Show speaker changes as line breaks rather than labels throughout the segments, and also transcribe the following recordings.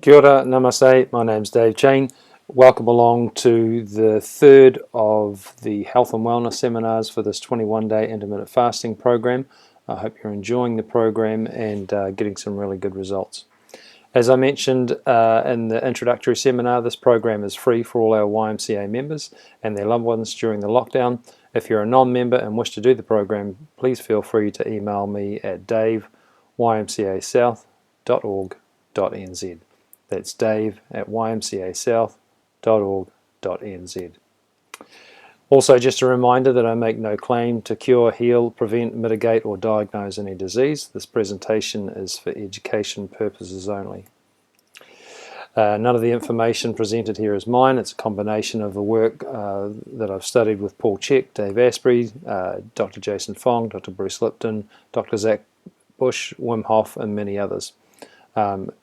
Kia ora, namaste, my name's Dave Chain. Welcome along to the third of the health and wellness seminars for this 21-day intermittent fasting program. I hope you're enjoying the program and getting some really good results. As I mentioned in the introductory seminar, this program is free for all our YMCA members and their loved ones during the lockdown. If you're a non-member and wish to do the program, please feel free to email me at dave@ymcasouth.org.nz. That's dave@ymcasouth.org.nz. Also, just a reminder that I make no claim to cure, heal, prevent, mitigate, or diagnose any disease. This presentation is for education purposes only. None of the information presented here is mine. It's a combination of the work that I've studied with Paul Check, Dave Asprey, Dr. Jason Fong, Dr. Bruce Lipton, Dr. Zach Bush, Wim Hof, and many others.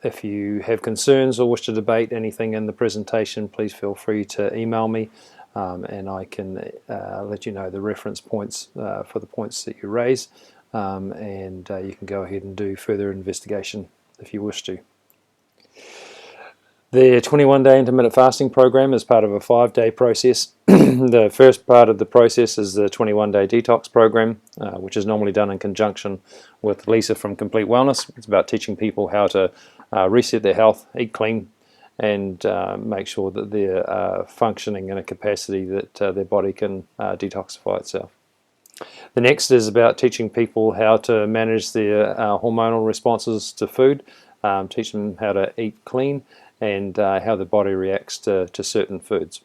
If you have concerns or wish to debate anything in the presentation, please feel free to email me and I can let you know the reference points for the points that you raise, and you can go ahead and do further investigation if you wish to. The 21-day intermittent fasting program is part of a 5-day process. The first part of the process is the 21-day detox program, which is normally done in conjunction with Lisa from Complete Wellness. It's about teaching people how to reset their health, eat clean, and make sure that they're functioning in a capacity that their body can detoxify itself. The next is about teaching people how to manage their hormonal responses to food, teach them how to eat clean, and how the body reacts to certain foods.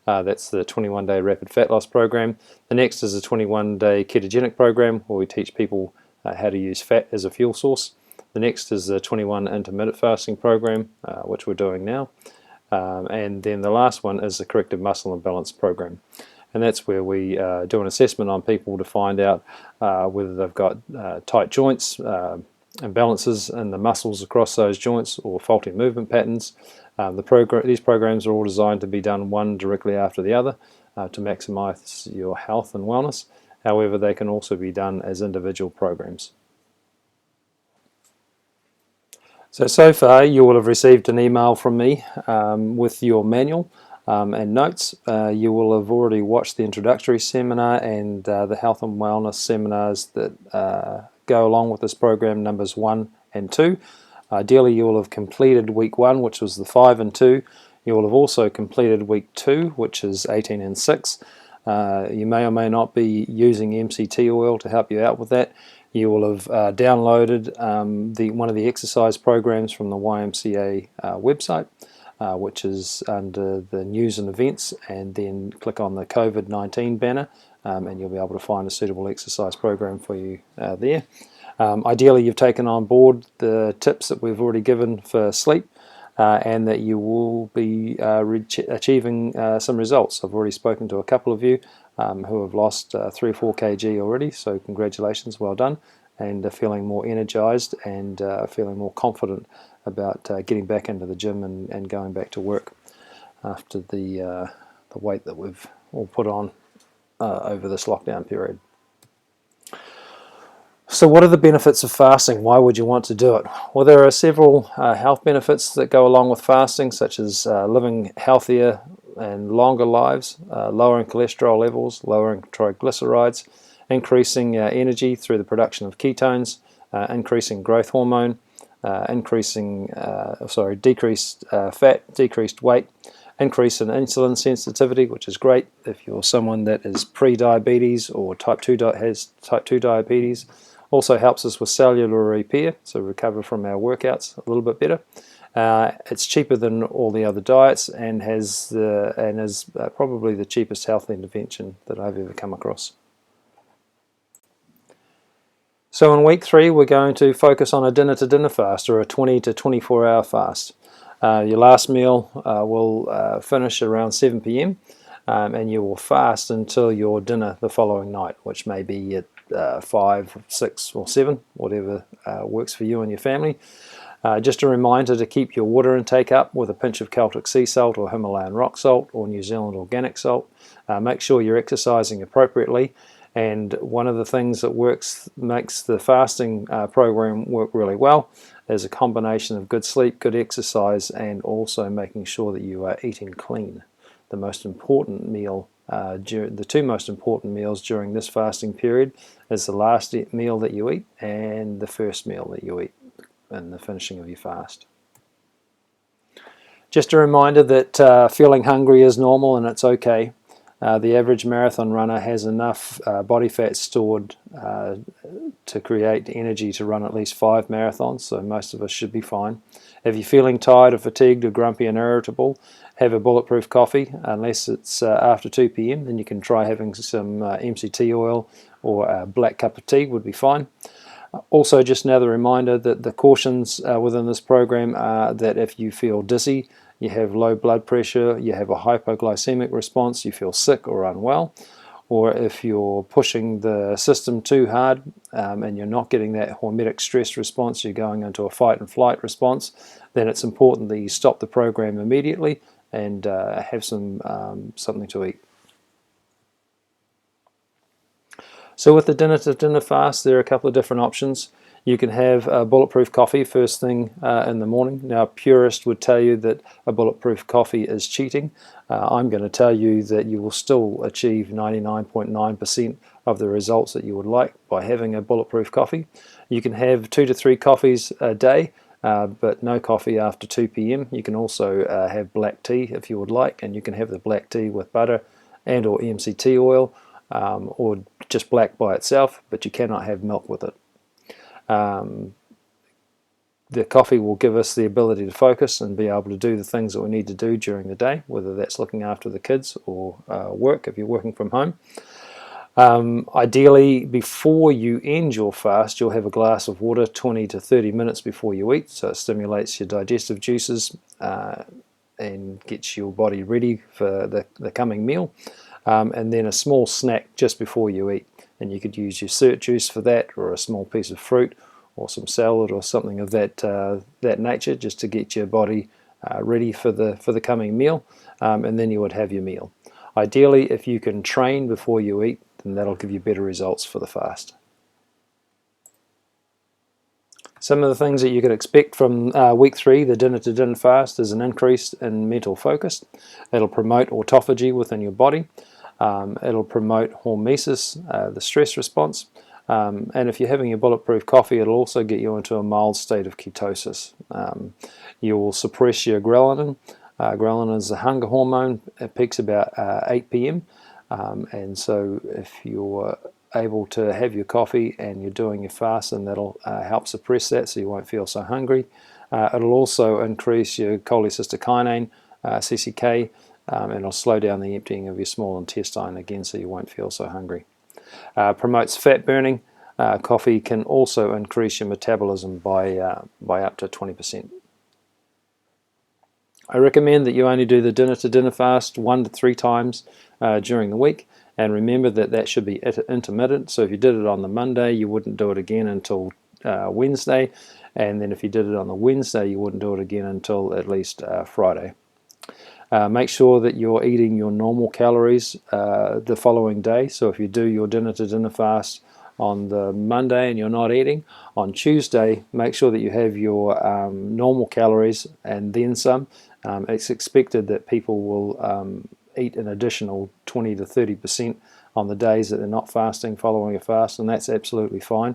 That's the 21-day rapid fat loss program. The next is a 21-day ketogenic program where we teach people how to use fat as a fuel source. The next is the 21 intermittent fasting program, which we're doing now. And then the last one is the corrective muscle imbalance program. And that's where we do an assessment on people to find out whether they've got tight joints, imbalances in the muscles across those joints, or faulty movement patterns. These programs are all designed to be done one directly after the other to maximize your health and wellness. However, they can also be done as individual programs. So far you will have received an email from me with your manual and notes. You will have already watched the introductory seminar and the health and wellness seminars that go along with this program, numbers 1 and 2. Ideally you will have completed week 1, which was the 5 and 2. You will have also completed week 2, which is 18 and 6. You may or may not be using MCT oil to help you out with that. You will have downloaded one of the exercise programs from the YMCA website, which is under the news and events, and then click on the COVID-19 banner, and you'll be able to find a suitable exercise program for you there. Ideally you've taken on board the tips that we've already given for sleep, and that you will be achieving some results. I've already spoken to a couple of you who have lost 3 or 4 kg already, so congratulations, well done, and feeling more energized and feeling more confident about getting back into the gym and going back to work after the weight that we've all put on over this lockdown period. So what are the benefits of fasting? Why would you want to do it? Well, there are several health benefits that go along with fasting, such as living healthier and longer lives, lowering cholesterol levels, lowering triglycerides, increasing energy through the production of ketones, increasing growth hormone, decreased fat, decreased weight, increase in insulin sensitivity, which is great if you're someone that is pre-diabetes or has type 2 diabetes. Also helps us with cellular repair, so recover from our workouts a little bit better. It's cheaper than all the other diets and is probably the cheapest health intervention that I've ever come across. So in week 3 we're going to focus on a dinner to dinner fast, or a 20 to 24 hour fast. Your last meal will finish around 7 p.m. And you will fast until your dinner the following night, which may be at 5, 6 or 7, whatever works for you and your family. Just a reminder to keep your water intake up with a pinch of Celtic sea salt or Himalayan rock salt or New Zealand organic salt. Make sure you're exercising appropriately, and one of the things that makes the fasting program work really well is a combination of good sleep, good exercise, and also making sure that you are eating clean. The most important meal, the two most important meals during this fasting period is the last meal that you eat and the first meal that you eat in the finishing of your fast. Just a reminder that feeling hungry is normal and it's okay. The average marathon runner has enough body fat stored to create energy to run at least 5 marathons, so most of us should be fine. If you're feeling tired or fatigued or grumpy and irritable, have a bulletproof coffee. Unless it's after 2 p.m, then you can try having some MCT oil, or a black cup of tea would be fine. Also, just another reminder that the cautions within this program are that if you feel dizzy, you have low blood pressure, you have a hypoglycemic response, you feel sick or unwell, or if you're pushing the system too hard and you're not getting that hormetic stress response, you're going into a fight and flight response, then it's important that you stop the program immediately and have something to eat. So with the dinner to dinner fast, there are a couple of different options. You can have a bulletproof coffee first thing in the morning. Now, a purist would tell you that a bulletproof coffee is cheating. I'm going to tell you that you will still achieve 99.9% of the results that you would like by having a bulletproof coffee. You can have 2 to 3 coffees a day, but no coffee after 2 p.m. You can also have black tea if you would like, and you can have the black tea with butter and or MCT oil, or just black by itself, but you cannot have milk with it. The coffee will give us the ability to focus and be able to do the things that we need to do during the day, whether that's looking after the kids or work if you're working from home. Ideally, before you end your fast, you'll have a glass of water 20 to 30 minutes before you eat, so it stimulates your digestive juices and gets your body ready for the coming meal. And then a small snack just before you eat, and you could use your cert juice for that, or a small piece of fruit, or some salad, or something of that nature, just to get your body ready for the coming meal, and then you would have your meal. Ideally, if you can train before you eat, then that'll give you better results for the fast. Some of the things that you could expect from week 3, the dinner to dinner fast, is an increase in mental focus. It'll promote autophagy within your body. It'll promote hormesis, the stress response. And if you're having your bulletproof coffee, it'll also get you into a mild state of ketosis. You will suppress your ghrelin. Ghrelin is a hunger hormone. It peaks about 8 p.m. And so if you're able to have your coffee and you're doing your fast, and that'll help suppress that so you won't feel so hungry. It'll also increase your cholecystokinin, CCK, and it'll slow down the emptying of your small intestine again so you won't feel so hungry. Promotes fat burning. Coffee can also increase your metabolism by up to 20%. I recommend that you only do the dinner to dinner fast 1 to 3 times during the week, and remember that that should be intermittent. So if you did it on the Monday, you wouldn't do it again until Wednesday, and then if you did it on the Wednesday, you wouldn't do it again until at least Friday. Make sure that you're eating your normal calories the following day. So if you do your dinner to dinner fast on the Monday and you're not eating, on Tuesday make sure that you have your normal calories and then some. It's expected that people will eat an additional 20 to 30% on the days that they're not fasting following a fast, and that's absolutely fine.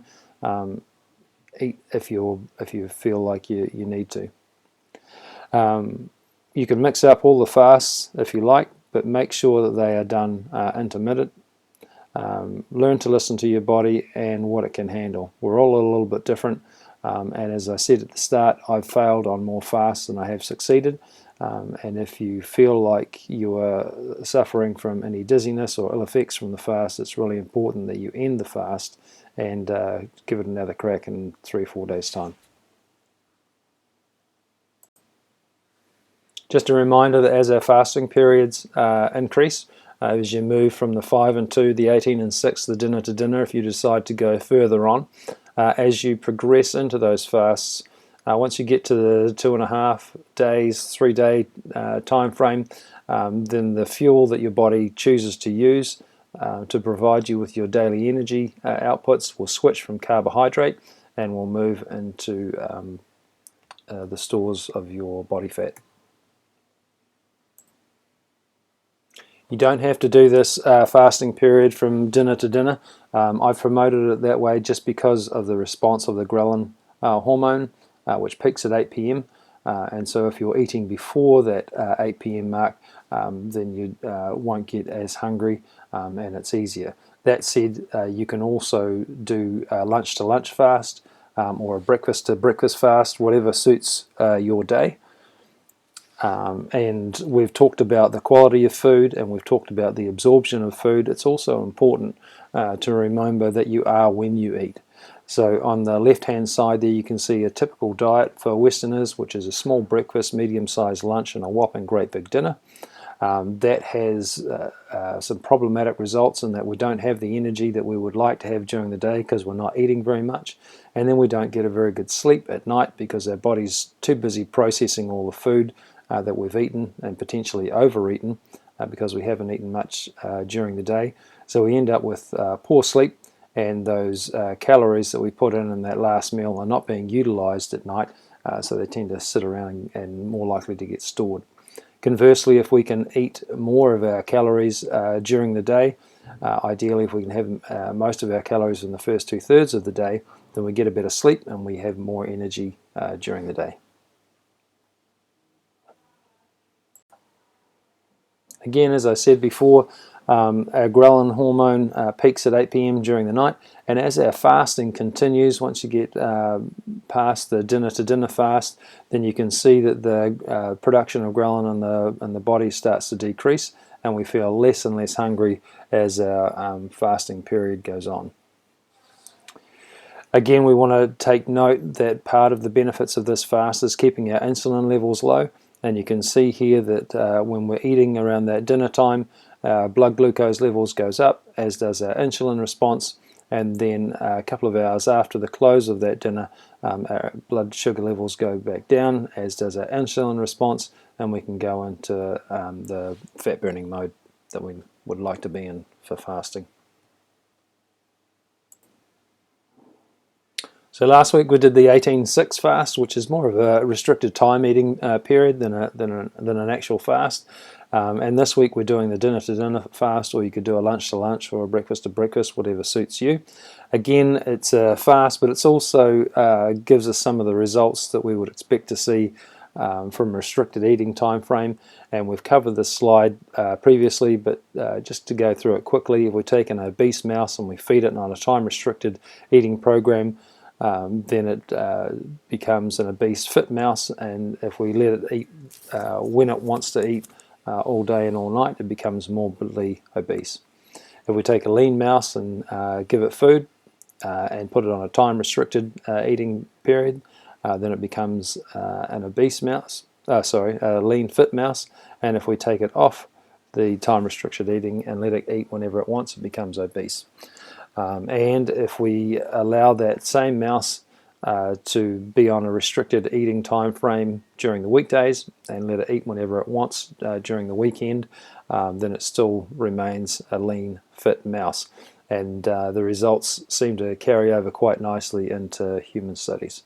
Eat if you feel like you need to. You can mix up all the fasts if you like, but make sure that they are done intermittent. Learn to listen to your body and what it can handle. We're all a little bit different, and as I said at the start, I've failed on more fasts than I have succeeded. And if you feel like you are suffering from any dizziness or ill effects from the fast, it's really important that you end the fast and give it another crack in 3 or 4 days' time. Just a reminder that as our fasting periods increase, as you move from the 5 and 2, the 18 and 6, the dinner to dinner, if you decide to go further on, as you progress into those fasts, once you get to the 2.5 days, 3 day time frame, then the fuel that your body chooses to use to provide you with your daily energy outputs will switch from carbohydrate and will move into the stores of your body fat. You don't have to do this fasting period from dinner to dinner. I've promoted it that way just because of the response of the ghrelin hormone, which peaks at 8 p.m. And so if you're eating before that 8 p.m. mark, then you won't get as hungry, and it's easier. That said, you can also do a lunch to lunch fast, or a breakfast to breakfast fast, whatever suits your day. And we've talked about the quality of food, and we've talked about the absorption of food. It's also important to remember that you are when you eat. So on the left hand side there you can see a typical diet for Westerners, which is a small breakfast, medium-sized lunch, and a whopping great big dinner. That has some problematic results in that we don't have the energy that we would like to have during the day because we're not eating very much, and then we don't get a very good sleep at night because our body's too busy processing all the food that we've eaten and potentially overeaten because we haven't eaten much during the day. So we end up with poor sleep, and those calories that we put in that last meal are not being utilized at night, so they tend to sit around and more likely to get stored. Conversely, if we can eat more of our calories during the day, ideally if we can have most of our calories in the first 2/3 of the day, then we get a better sleep and we have more energy during the day. Again, as I said before, our ghrelin hormone peaks at 8 p.m. during the night, and as our fasting continues, once you get past the dinner to dinner fast, then you can see that the production of ghrelin in the body starts to decrease, and we feel less and less hungry as our fasting period goes on. Again, we want to take note that part of the benefits of this fast is keeping our insulin levels low, and you can see here that when we're eating around that dinner time, blood glucose levels goes up, as does our insulin response, and then a couple of hours after the close of that dinner, our blood sugar levels go back down, as does our insulin response, and we can go into the fat burning mode that we would like to be in for fasting. So last week we did the 18-6 fast, which is more of a restricted time eating period than an actual fast. And this week we're doing the dinner to dinner fast, or you could do a lunch to lunch or a breakfast to breakfast, whatever suits you. Again, it's a fast, but it's also gives us some of the results that we would expect to see from restricted eating time frame. And we've covered this slide previously, but just to go through it quickly, if we take an obese mouse and we feed it on a time restricted eating program, then it becomes an obese fit mouse, and if we let it eat when it wants to eat all day and all night, it becomes morbidly obese. If we take a lean mouse and give it food and put it on a time restricted eating period, then it becomes an obese mouse, a lean fit mouse, and if we take it off the time restricted eating and let it eat whenever it wants, it becomes obese. And if we allow that same mouse to be on a restricted eating time frame during the weekdays and let it eat whenever it wants during the weekend, then it still remains a lean, fit mouse. And the results seem to carry over quite nicely into human studies.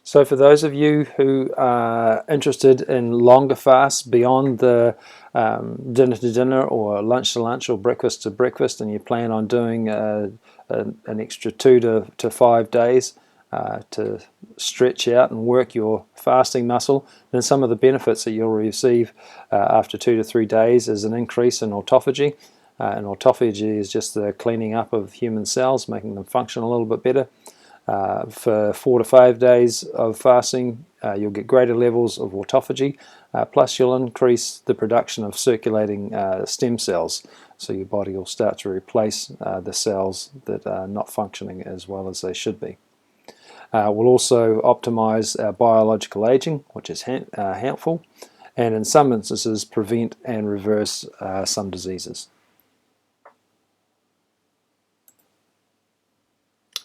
So for those of you who are interested in longer fasts beyond the dinner to dinner or lunch to lunch or breakfast to breakfast, and you plan on doing an extra 2 to 5 days to stretch out and work your fasting muscle, then some of the benefits that you'll receive after 2 to 3 days is an increase in autophagy. And autophagy is just the cleaning up of human cells, making them function a little bit better. For 4 to 5 days of fasting, you'll get greater levels of autophagy, plus you'll increase the production of circulating stem cells, so your body will start to replace the cells that are not functioning as well as they should be. We'll also optimize our biological aging, which is helpful, and in some instances prevent and reverse some diseases.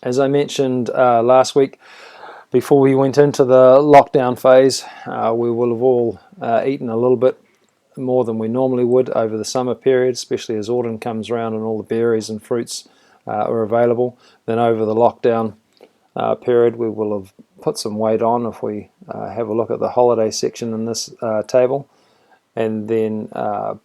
As I mentioned last week, before we went into the lockdown phase, we will have all eaten a little bit more than we normally would over the summer period, especially as autumn comes around and all the berries and fruits are available. Then over the lockdown, period we will have put some weight on if we have a look at the holiday section in this table. And then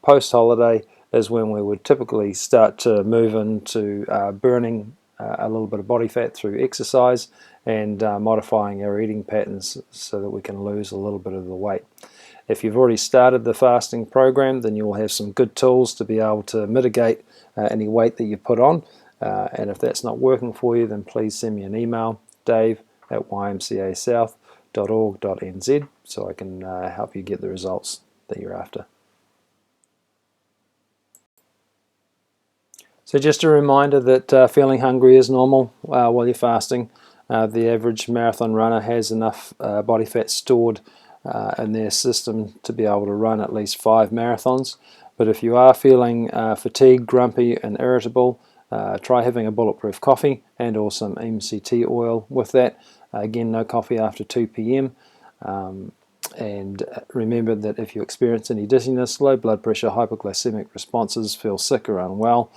post-holiday is when we would typically start to move into burning a little bit of body fat through exercise and modifying our eating patterns so that we can lose a little bit of the weight. If you've already started the fasting program, then you will have some good tools to be able to mitigate any weight that you put on. And if that's not working for you, then please send me an email, dave@ymcasouth.org.nz, so I can help you get the results that you're after. So just a reminder that feeling hungry is normal while you're fasting. The average marathon runner has enough body fat stored in their system to be able to run at least 5 marathons. But if you are feeling fatigued, grumpy and irritable, try having a bulletproof coffee and or some MCT oil with that. Again, no coffee after 2 p.m. And remember that if you experience any dizziness, low blood pressure, hypoglycemic responses, feel sick or unwell,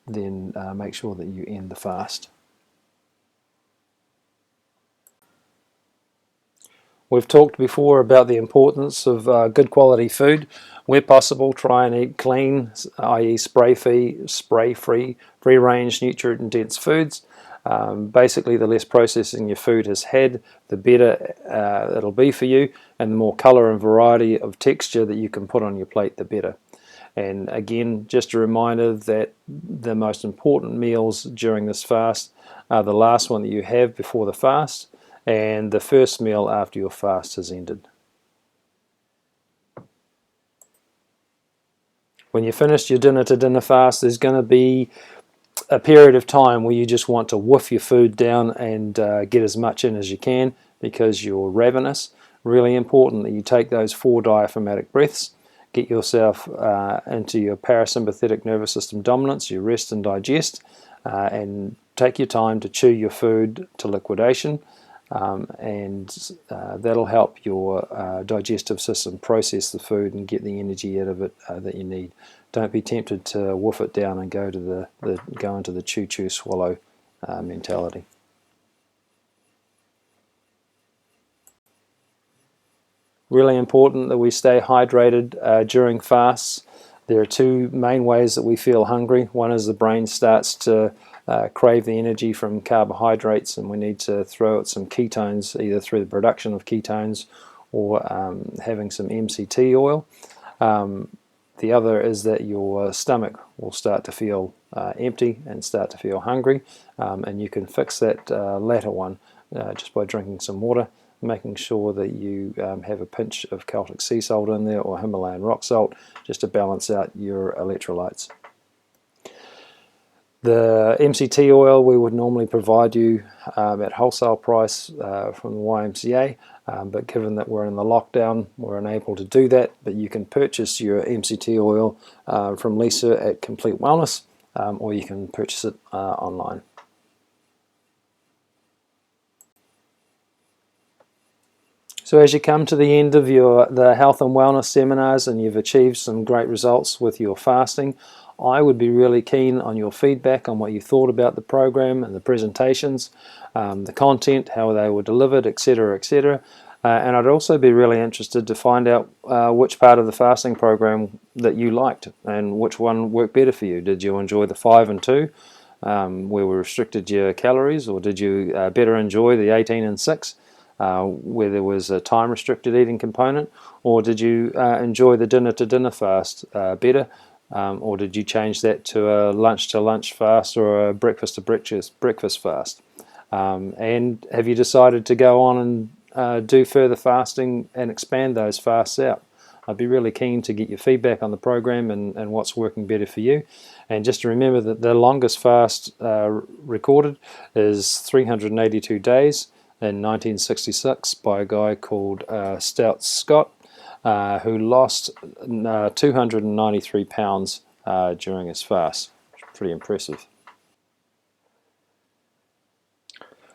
then make sure that you end the fast. We've talked before about the importance of good quality food. Where possible, try and eat clean, i.e. spray-free, free-range, nutrient-dense foods. Basically, the less processing your food has had, the better it'll be for you, and the more colour and variety of texture that you can put on your plate, the better. And again, just a reminder that the most important meals during this fast are the last one that you have before the fast and the first meal after your fast has ended. When you're finished your dinner to dinner fast, there's going to be a period of time where you just want to wolf your food down and get as much in as you can because you're ravenous. Really important that you take those 4 diaphragmatic breaths, get yourself into your parasympathetic nervous system dominance, you rest and digest, and take your time to chew your food to liquidation, and that'll help your digestive system process the food and get the energy out of it that you need. Don't be tempted to wolf it down and go into the chew swallow mentality. Really important that we stay hydrated during fasts. There are 2 main ways that we feel hungry. One is the brain starts to crave the energy from carbohydrates, and we need to throw out some ketones either through the production of ketones or having some MCT oil. The other is that your stomach will start to feel empty and start to feel hungry, and you can fix that latter one just by drinking some water, making sure that you have a pinch of Celtic sea salt in there or Himalayan rock salt just to balance out your electrolytes. The MCT oil we would normally provide you at wholesale price from the YMCA, but given that we're in the lockdown, we're unable to do that. But you can purchase your MCT oil from Lisa at Complete Wellness, or you can purchase it online. So as you come to the end of the health and wellness seminars and you've achieved some great results with your fasting, I would be really keen on your feedback on what you thought about the program and the presentations, the content, how they were delivered, etc., etc. And I'd also be really interested to find out which part of the fasting program that you liked and which one worked better for you. Did you enjoy the 5 and 2, where we restricted your calories, or did you better enjoy the 18 and 6? Where there was a time-restricted eating component, or did you enjoy the dinner-to-dinner fast better, or did you change that to a lunch-to-lunch fast or a breakfast fast? And have you decided to go on and do further fasting and expand those fasts out? I'd be really keen to get your feedback on the program and what's working better for you. And just to remember that the longest fast recorded is 382 days. In 1966 by a guy called Stout Scott, who lost 293 pounds during his fast. Pretty impressive.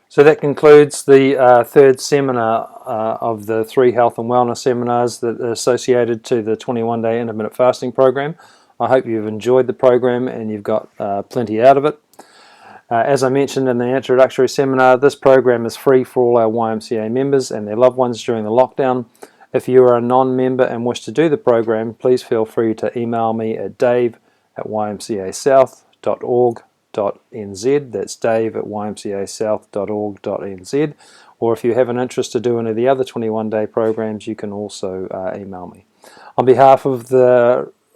So that concludes the 3rd seminar of the 3 health and wellness seminars that are associated to the 21-day intermittent fasting program. I hope you've enjoyed the program and you've got plenty out of it. As I mentioned in the introductory seminar, this program is free for all our YMCA members and their loved ones during the lockdown. If you are a non-member and wish to do the program, please feel free to email me at dave@ymcasouth.org.nz. That's dave@ymcasouth.org.nz. Or if you have an interest to do any of the other 21-day programs, you can also email me. On behalf of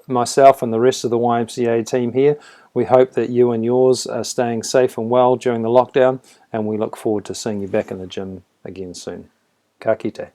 myself and the rest of the YMCA team here, we hope that you and yours are staying safe and well during the lockdown, and we look forward to seeing you back in the gym again soon. Ka kite.